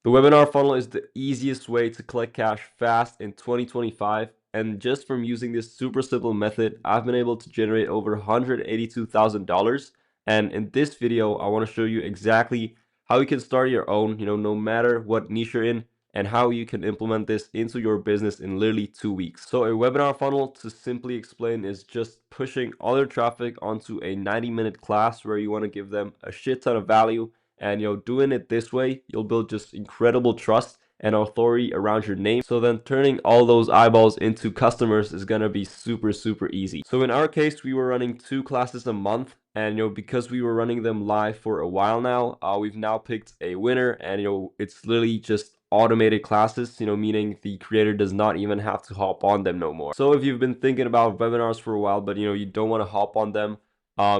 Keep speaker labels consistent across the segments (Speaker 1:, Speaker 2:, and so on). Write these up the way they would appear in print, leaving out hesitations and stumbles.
Speaker 1: The webinar funnel is the easiest way to collect cash fast in 2025. And just from using this super simple method, I've been able to generate over $182,000. And in this video, I want to show you exactly how you can start your own, no matter what niche you're in, and how you can implement this into your business in literally 2 weeks. So a webinar funnel, to simply explain, is just pushing all your traffic onto a 90-minute class where you want to give them a shit ton of value. And doing it this way, you'll build just incredible trust and authority around your name. So then turning all those eyeballs into customers is gonna be super, super easy. So in our case, we were running 2 classes a month, and because we were running them live for a while now, we've now picked a winner, and it's literally just automated classes, meaning the creator does not even have to hop on them no more. So if you've been thinking about webinars for a while, but you don't want to hop on them,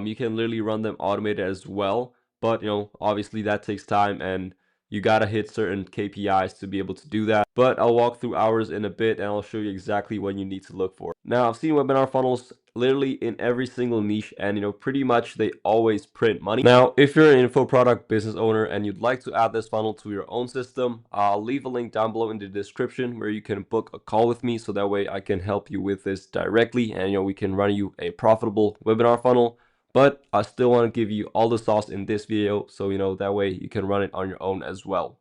Speaker 1: you can literally run them automated as well. But obviously that takes time, and you gotta hit certain KPIs to be able to do that. But I'll walk through ours in a bit, and I'll show you exactly what you need to look for. Now, I've seen webinar funnels literally in every single niche, and pretty much they always print money. Now, if you're an info product business owner and you'd like to add this funnel to your own system, I'll leave a link down below in the description where you can book a call with me, so that way I can help you with this directly, and we can run you a profitable webinar funnel. But I still want to give you all the sauce in this video, so that way you can run it on your own as well.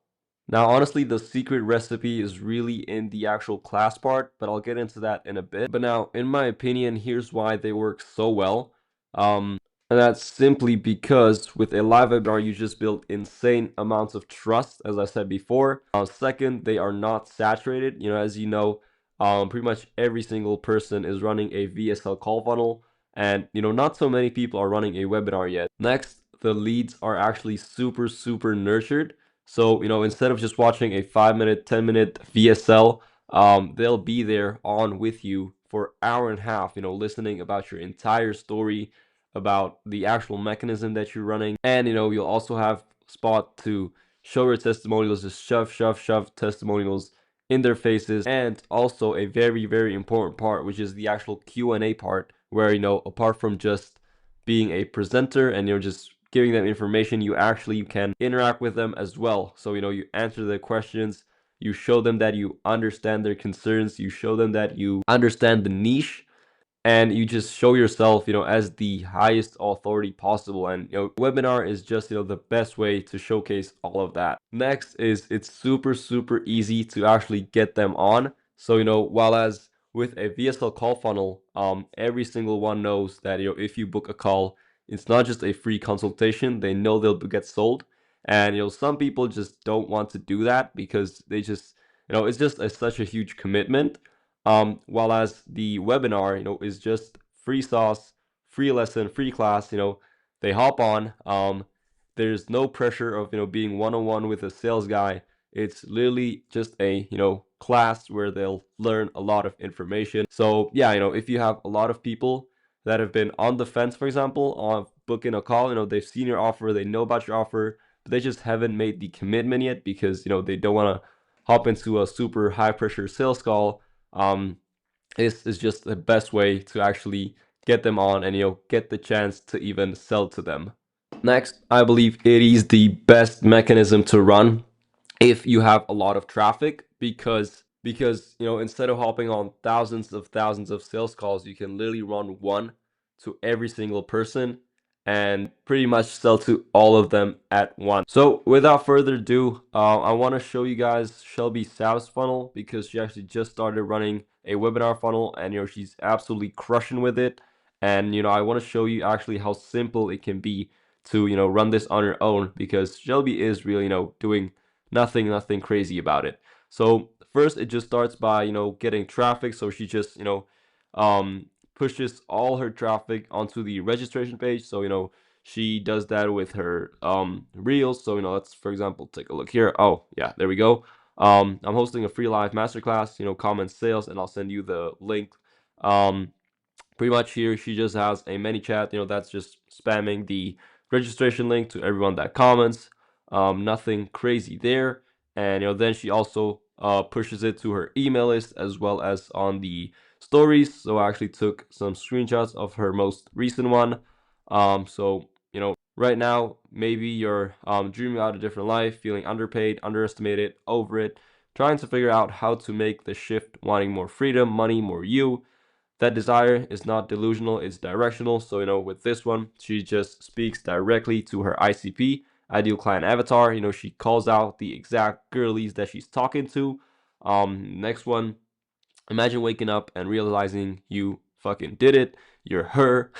Speaker 1: Now, honestly, the secret recipe is really in the actual class part, but I'll get into that in a bit. But now, in my opinion, here's why they work so well. And that's simply because with a live webinar, you just build insane amounts of trust, as I said before. Second, they are not saturated. As you know, pretty much every single person is running a VSL call funnel, and not so many people are running a webinar yet. Next, the leads are actually super, super nurtured. So instead of just watching a 5-minute, 10-minute VSL, they'll be there on with you for an hour and a half, listening about your entire story, about the actual mechanism that you're running. And you'll also have spot to show your testimonials, just shove testimonials in their faces. And also a very, very important part, which is the actual Q&A part, where apart from just being a presenter and just giving them information, you actually can interact with them as well. So you answer their questions, you show them that you understand their concerns, you show them that you understand the niche, and you just show yourself as the highest authority possible. And webinar is just the best way to showcase all of that. Next is it's super, super easy to actually get them on. So while as with a VSL call funnel, every single one knows that if you book a call, it's not just a free consultation. They know they'll get sold. And some people just don't want to do that because they just it's just such a huge commitment. While as the webinar, is just free sauce, free lesson, free class. They hop on. There's no pressure of being one-on-one with a sales guy. It's literally just a class where they'll learn a lot of information. So yeah, if you have a lot of people that have been on the fence, for example, on booking a call, they've seen your offer, they know about your offer, but they just haven't made the commitment yet because they don't want to hop into a super high pressure sales call. This is just the best way to actually get them on and get the chance to even sell to them. Next, I believe it is the best mechanism to run if you have a lot of traffic, because instead of hopping on thousands of sales calls, you can literally run one to every single person and pretty much sell to all of them at once. So without further ado, I want to show you guys Shelby Sav's funnel, because she actually just started running a webinar funnel, and she's absolutely crushing with it. And I want to show you actually how simple it can be to run this on your own, because Shelby is really doing nothing crazy about it. So first, it just starts by getting traffic. So she just pushes all her traffic onto the registration page. So she does that with her reels. So let's, for example, take a look here. Oh yeah, there we go. I'm hosting a free live masterclass, comment sales, and I'll send you the link. Pretty much here she just has a ManyChat, that's just spamming the registration link to everyone that comments. Nothing crazy there. And then she also pushes it to her email list as well as on the stories. So I actually took some screenshots of her most recent one. So right now, maybe you're dreaming out a different life, feeling underpaid, underestimated, over it, trying to figure out how to make the shift, wanting more freedom, money, more you. That desire is not delusional, it's directional. So, with this one, she just speaks directly to her ICP, ideal client avatar. She calls out the exact girlies that she's talking to. Next one, imagine waking up and realizing you fucking did it. You're her.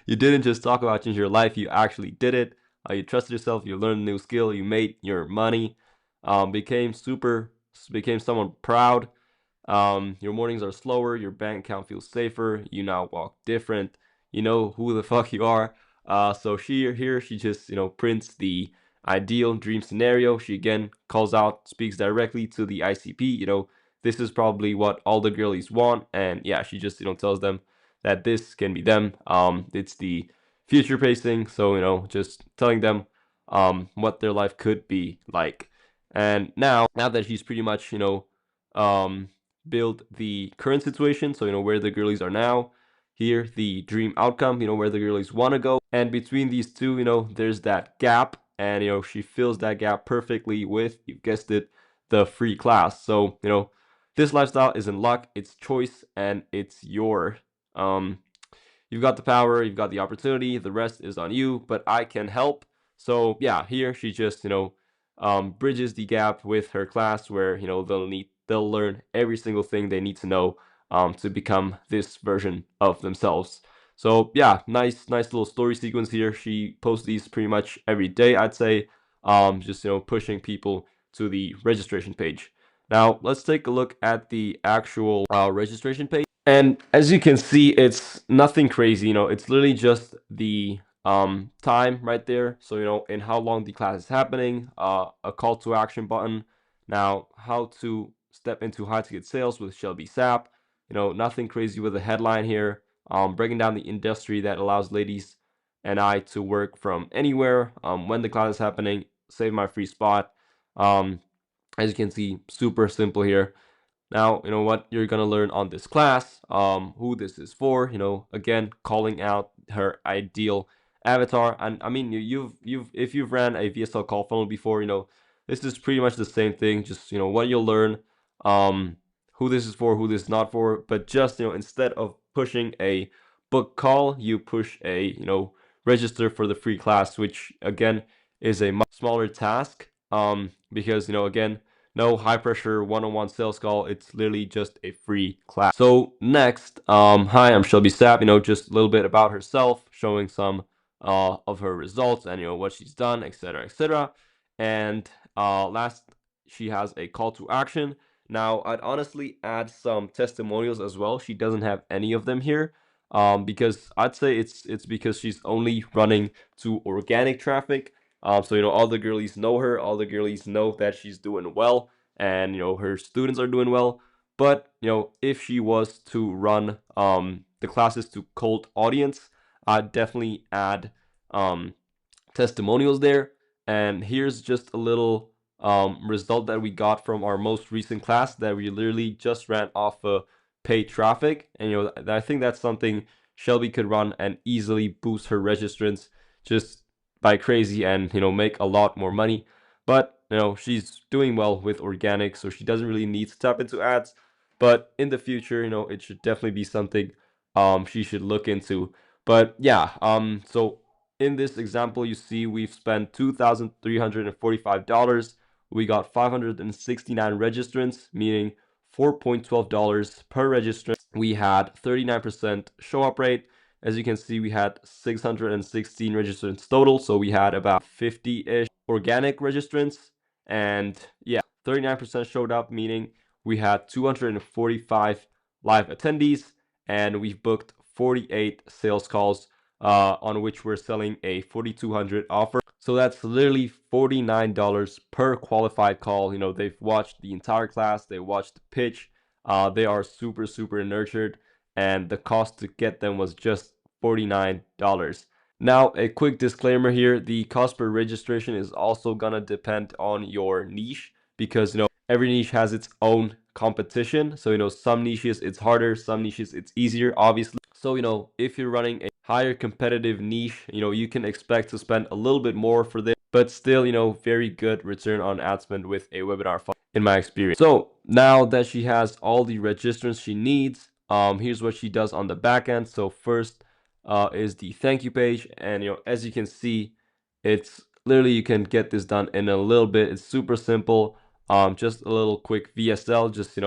Speaker 1: You didn't just talk about changing your life, you actually did it. You trusted yourself, you learned a new skill, you made your money, became someone proud. Your mornings are slower, your bank account feels safer, you now walk different, you know who the fuck you are. So she just, prints the ideal dream scenario. She again calls out, speaks directly to the ICP. This is probably what all the girlies want, and yeah, she just, tells them that this can be them. It's the future pacing, so, just telling them what their life could be like. And now that she's pretty much, um build the current situation, so where the girlies are now, here the dream outcome, where the girlies want to go, and between these two, there's that gap, and she fills that gap perfectly with, you guessed it, the free class. So this lifestyle isn't luck, it's choice, and it's your you've got the power, you've got the opportunity, the rest is on you, but I can help. So yeah, here she just, bridges the gap with her class, where, they'll learn every single thing they need to know to become this version of themselves. So yeah, nice little story sequence here. She posts these pretty much every day, I'd say, just, pushing people to the registration page. Now, let's take a look at the actual registration page. And as you can see, it's nothing crazy, it's literally just the time right there. So, in how long the class is happening, a call to action button. Now, how to step into high ticket sales with Shelby Sapp. Nothing crazy with the headline here. Breaking down the industry that allows ladies and I to work from anywhere when the class is happening. Save my free spot. As you can see, super simple here. Now, what you're gonna learn on this class, who this is for, again, calling out her ideal avatar. And I mean, if you've ran a VSL call funnel before, this is pretty much the same thing. Just, what you'll learn, who this is for, who this is not for. But just, instead of pushing a book call, you push a, register for the free class, which again is a much smaller task. Because, again, no high pressure one-on-one sales call. It's literally just a free class. So next, hi, I'm Shelby Sapp. Just a little bit about herself, showing some of her results and what she's done, etc., etc. And last, she has a call to action. Now, I'd honestly add some testimonials as well. She doesn't have any of them here, because I'd say it's because she's only running to organic traffic. So all the girlies know her, all the girlies know that she's doing well, and her students are doing well. But if she was to run the classes to cold audience, I'd definitely add testimonials there. And here's just a little result that we got from our most recent class that we literally just ran off paid traffic. And I think that's something Shelby could run and easily boost her registrants just by crazy, and make a lot more money. But she's doing well with organic, so she doesn't really need to tap into ads. But in the future, it should definitely be something she should look into. But yeah, so in this example, you see we've spent $2,345. We got 569 registrants, meaning $4.12 per registrant. We had 39% show up rate. As you can see, we had 616 registrants total, so we had about 50-ish organic registrants. And yeah, 39% showed up, meaning we had 245 live attendees, and we've booked 48 sales calls, on which we're selling a 4,200 offer. So that's literally $49 per qualified call. They've watched the entire class, they watched the pitch, they are super nurtured, and the cost to get them was just $49. Now, a quick disclaimer here, the cost per registration is also gonna depend on your niche, because every niche has its own competition. So some niches it's harder, some niches it's easier, obviously. So if you're running a higher competitive niche, you can expect to spend a little bit more for this, but still, very good return on ad spend with a webinar funnel in my experience. So now that she has all the registrants she needs, here's what she does on the back end. So first is the thank you page, and as you can see, it's literally, you can get this done in a little bit. It's super simple. Just a little quick VSL, just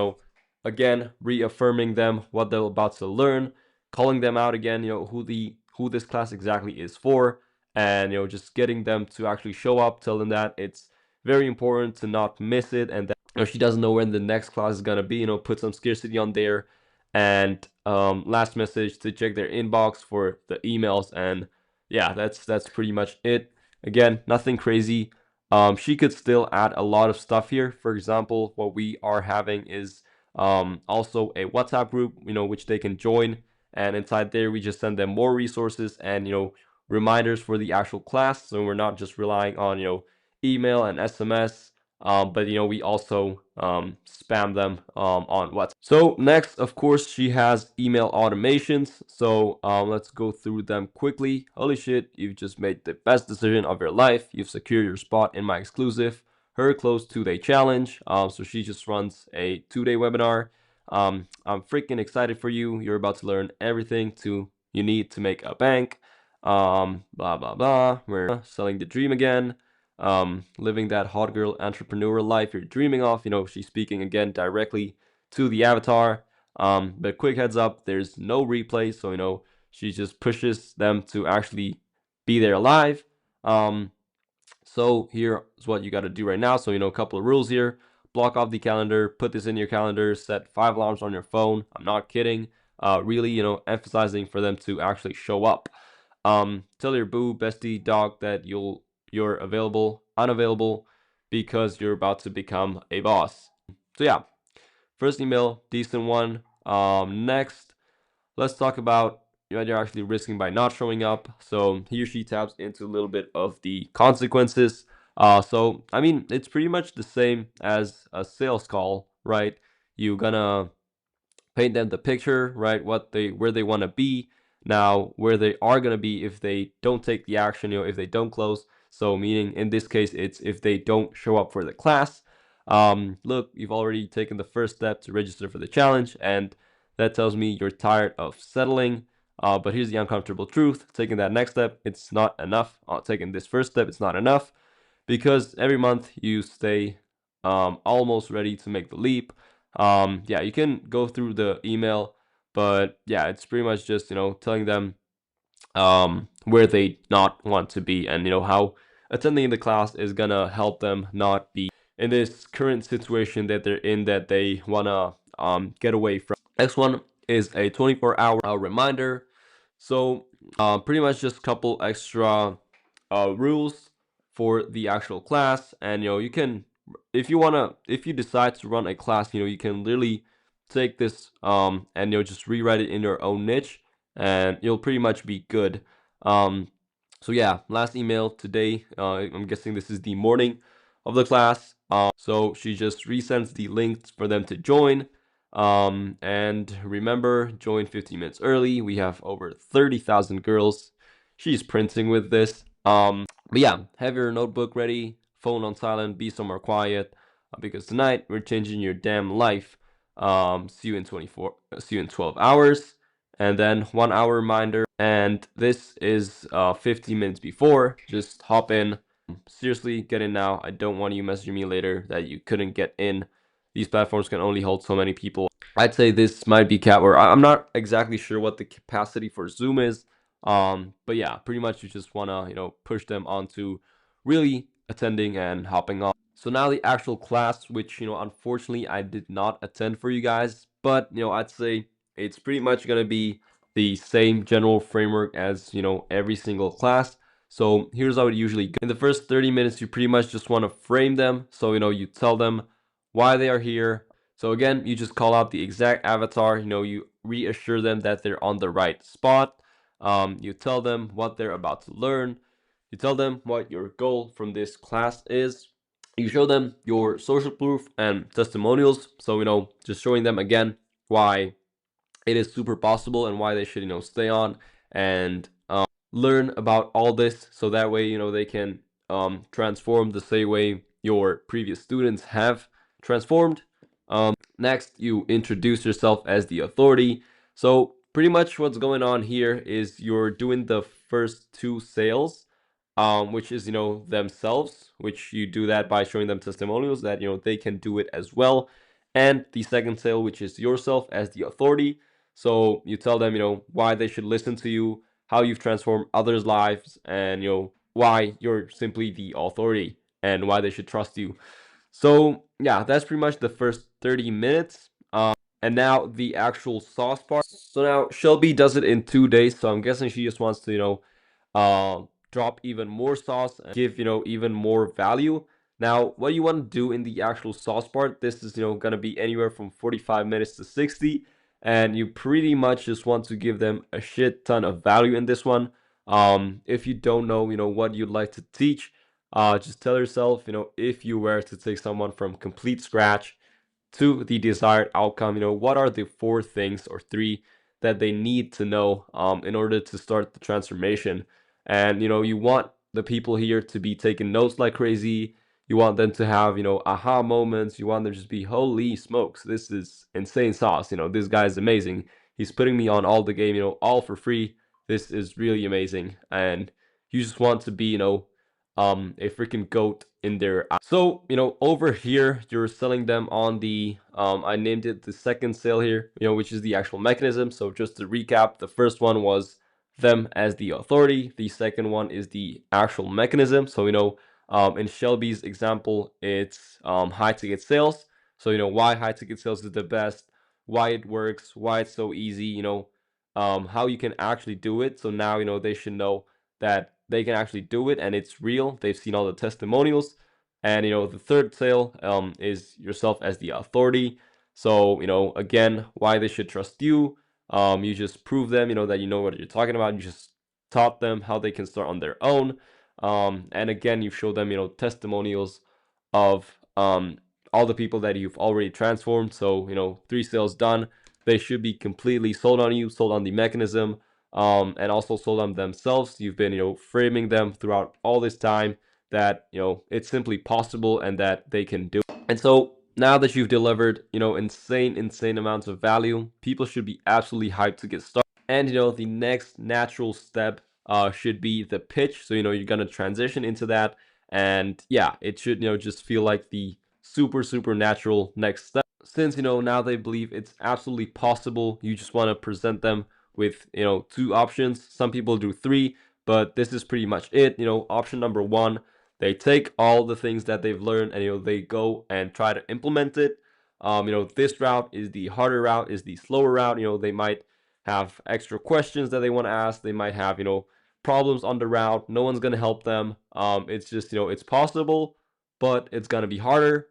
Speaker 1: again, reaffirming them what they're about to learn, calling them out again, who this class exactly is for, and just getting them to actually show up, tell them that it's very important to not miss it, and that she doesn't know when the next class is gonna be, put some scarcity on there, and last message to check their inbox for the emails, and yeah, that's pretty much it. Again, nothing crazy. She could still add a lot of stuff here. For example, what we are having is also a WhatsApp group, which they can join, and inside there we just send them more resources and reminders for the actual class, so we're not just relying on email and SMS, but we also spam them on WhatsApp. So next, of course, she has email automations. So let's go through them quickly. Holy shit, you've just made the best decision of your life. You've secured your spot in my exclusive Her Close 2-Day Challenge. So she just runs a 2-day webinar. I'm freaking excited for you. You're about to learn everything you need to make a bank. Blah blah blah. We're selling the dream again. Living that hot girl entrepreneur life you're dreaming of. She's speaking again directly to the avatar. But quick heads up, there's no replay, so she just pushes them to actually be there live. So here's what you got to do right now. So a couple of rules here. Block off the calendar, put this in your calendar, set 5 alarms on your phone. I'm not kidding. Really, emphasizing for them to actually show up. Tell your boo, bestie, dog that you're unavailable, because you're about to become a boss. So yeah, first email, decent one. Next, let's talk about what you're actually risking by not showing up. So he or she taps into a little bit of the consequences. So I mean, it's pretty much the same as a sales call, right? You're gonna paint them the picture, right? Where they want to be. Now, where they are going to be if they don't take the action, if they don't close. So meaning in this case, it's if they don't show up for the class. Look, you've already taken the first step to register for the challenge, and that tells me you're tired of settling. But here's the uncomfortable truth. Taking that next step, it's not enough. Taking this first step, it's not enough, because every month you stay almost ready to make the leap. Yeah, you can go through the email, but yeah, it's pretty much just telling them where they not want to be, and how attending the class is gonna help them not be in this current situation that they're in, that they wanna get away from. Next one is a 24-hour reminder. So pretty much just a couple extra rules for the actual class, and you can, if you decide to run a class, you can literally take this and just rewrite it in your own niche, and you'll pretty much be good. So yeah, last email today, I'm guessing this is the morning of the class. So she just resends the links for them to join. And remember, join 15 minutes early. We have over 30,000 girls she's printing with this. But yeah, have your notebook ready, phone on silent, be somewhere quiet, because tonight we're changing your damn life. See you in 12 hours, and then 1 hour reminder. And this is 15 minutes before. Just hop in. Seriously, get in now. I don't want you messaging me later that you couldn't get in. These platforms can only hold so many people. I'd say this might be cap, or I'm not exactly sure what the capacity for Zoom is. But yeah, pretty much you just wanna push them onto really attending and hopping on. So now the actual class, which unfortunately I did not attend for you guys, but I'd say it's pretty much gonna be the same general framework as every single class. So here's how it usually goes. In the first 30 minutes, you pretty much just want to frame them. So you tell them why they are here. So again, you just call out the exact avatar. You reassure them that they're on the right spot. You tell them what they're about to learn. You tell them what your goal from this class is. You show them your social proof and testimonials. So just showing them again why it is super possible and why they should stay on, and learn about all this, so that way, you know, they can transform the same way your previous students have transformed. Next, you introduce yourself as the authority. So pretty much what's going on here is you're doing the first two sales, which is, you know, themselves, which you do that by showing them testimonials that, you know, they can do it as well. And the second sale, which is yourself as the authority. So you tell them, you know, why they should listen to you, how you've transformed others' lives, and, you know, why you're simply the authority and why they should trust you. So yeah, that's pretty much the first 30 minutes. And now the actual sauce part. So now Shelby does it in 2 days. So I'm guessing she just wants to, you know, drop even more sauce and give, you know, even more value. Now, what you want to do in the actual sauce part, this is, you know, going to be anywhere from 45 minutes to 60. And you pretty much just want to give them a shit ton of value in this one. If you don't know, you know, what you'd like to teach, just tell yourself, you know, if you were to take someone from complete scratch to the desired outcome, you know, what are the 4 things or 3 that they need to know in order to start the transformation? And, you know, you want the people here to be taking notes like crazy. You want them to have, you know, aha moments. You want them to just be, holy smokes, this is insane sauce. You know, this guy is amazing. He's putting me on all the game, you know, all for free. This is really amazing. And you just want to be, you know, a freaking goat in their eyes. So, you know, over here you're selling them on the I named it the second sale here, you know, which is the actual mechanism. So just to recap, the first one was them as the authority, the second one is the actual mechanism. So, you know, in Shelby's example, it's high ticket sales. So, you know, why high ticket sales is the best, why it works, why it's so easy, you know, how you can actually do it. So now, you know, they should know that they can actually do it and it's real. They've seen all the testimonials. And, you know, the third sale is yourself as the authority. So, you know, again, why they should trust you. You just prove them, you know, that you know what you're talking about. You just taught them how they can start on their own. And again, you show them, you know, testimonials of all the people that you've already transformed. So, you know, 3 sales done. They should be completely sold on you, sold on the mechanism, and also sold on themselves. You've been, you know, framing them throughout all this time that, you know, it's simply possible and that they can do it. And so now that you've delivered, you know, insane amounts of value, people should be absolutely hyped to get started. And, you know, the next natural step should be the pitch. So, you know, you're going to transition into that. And yeah, it should, you know, just feel like the super natural next step. Since, you know, now they believe it's absolutely possible, you just want to present them with, you know, 2 options. Some people do 3, but this is pretty much it. You know, option number 1, they take all the things that they've learned and, you know, they go and try to implement it. You know, this route is the harder route, is the slower route. You know, they might have extra questions that they want to ask. They might have, you know, problems on the route. No one's going to help them. It's just, you know, it's possible, but it's going to be harder,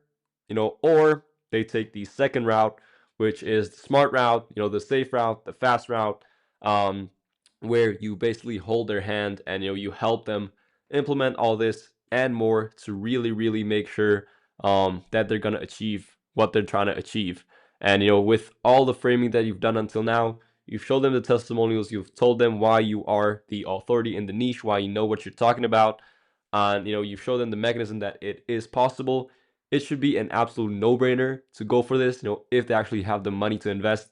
Speaker 1: you know, or they take the second route, which is the smart route, you know, the safe route, the fast route, where you basically hold their hand and, you know, you help them implement all this and more to really make sure that they're going to achieve what they're trying to achieve. And, you know, with all the framing that you've done until now, you've showed them the testimonials, you've told them why you are the authority in the niche, why you know what you're talking about, and, you know, you've shown them the mechanism that it is possible. It should be an absolute no-brainer to go for this. You know, if they actually have the money to invest,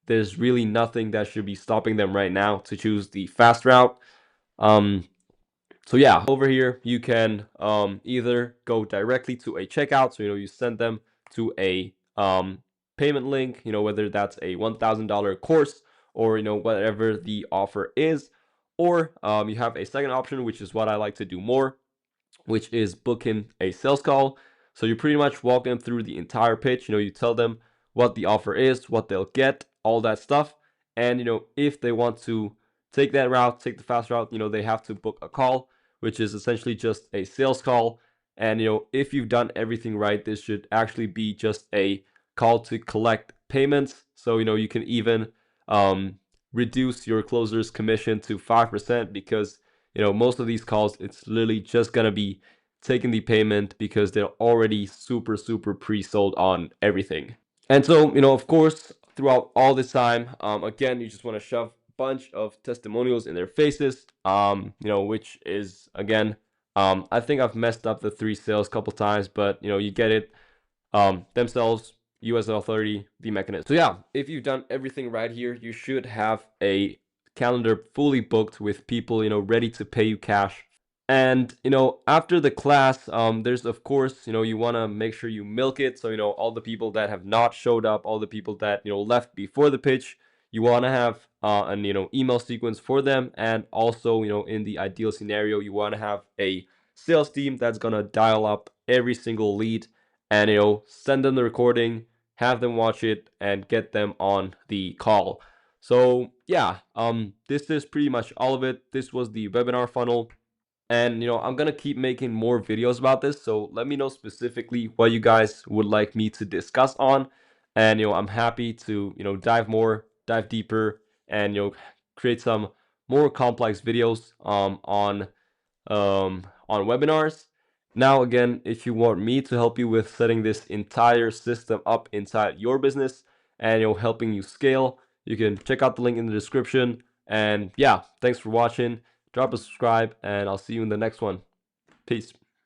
Speaker 1: there's really nothing that should be stopping them right now to choose the fast route. Um, so yeah, over here you can either go directly to a checkout. So, you know, you send them to a payment link, you know, whether that's a $1,000 course or, you know, whatever the offer is. Or you have a second option, which is what I like to do more, which is booking a sales call. So you pretty much walk them through the entire pitch. You know, you tell them what the offer is, what they'll get, all that stuff. And, you know, if they want to take that route, take the fast route, you know, they have to book a call, which is essentially just a sales call. And, you know, if you've done everything right, this should actually be just a call to collect payments. So, you know, you can even reduce your closer's commission to 5% because, you know, most of these calls, it's literally just gonna be taking the payment because they're already super pre-sold on everything. And so, you know, of course, throughout all this time, again, you just want to shove bunch of testimonials in their faces, which is, again, I think I've messed up the 3 sales a couple times, but you get it. Themselves, US authority, the mechanism. So yeah, if you've done everything right here, you should have a calendar fully booked with people, ready to pay you cash. And, after the class, there's, of course, you want to make sure you milk it. So, all the people that have not showed up, all the people that, left before the pitch, you want to have an, email sequence for them. And also, in the ideal scenario, you want to have a sales team that's going to dial up every single lead and, send them the recording, have them watch it, and get them on the call. So yeah, this is pretty much all of it. This was the webinar funnel. And, I'm going to keep making more videos about this. So let me know specifically what you guys would like me to discuss on. And, I'm happy to, dive deeper, and, create some more complex videos on webinars. Now, again, if you want me to help you with setting this entire system up inside your business and, helping you scale, you can check out the link in the description. And yeah, thanks for watching. Drop a subscribe, and I'll see you in the next one. Peace.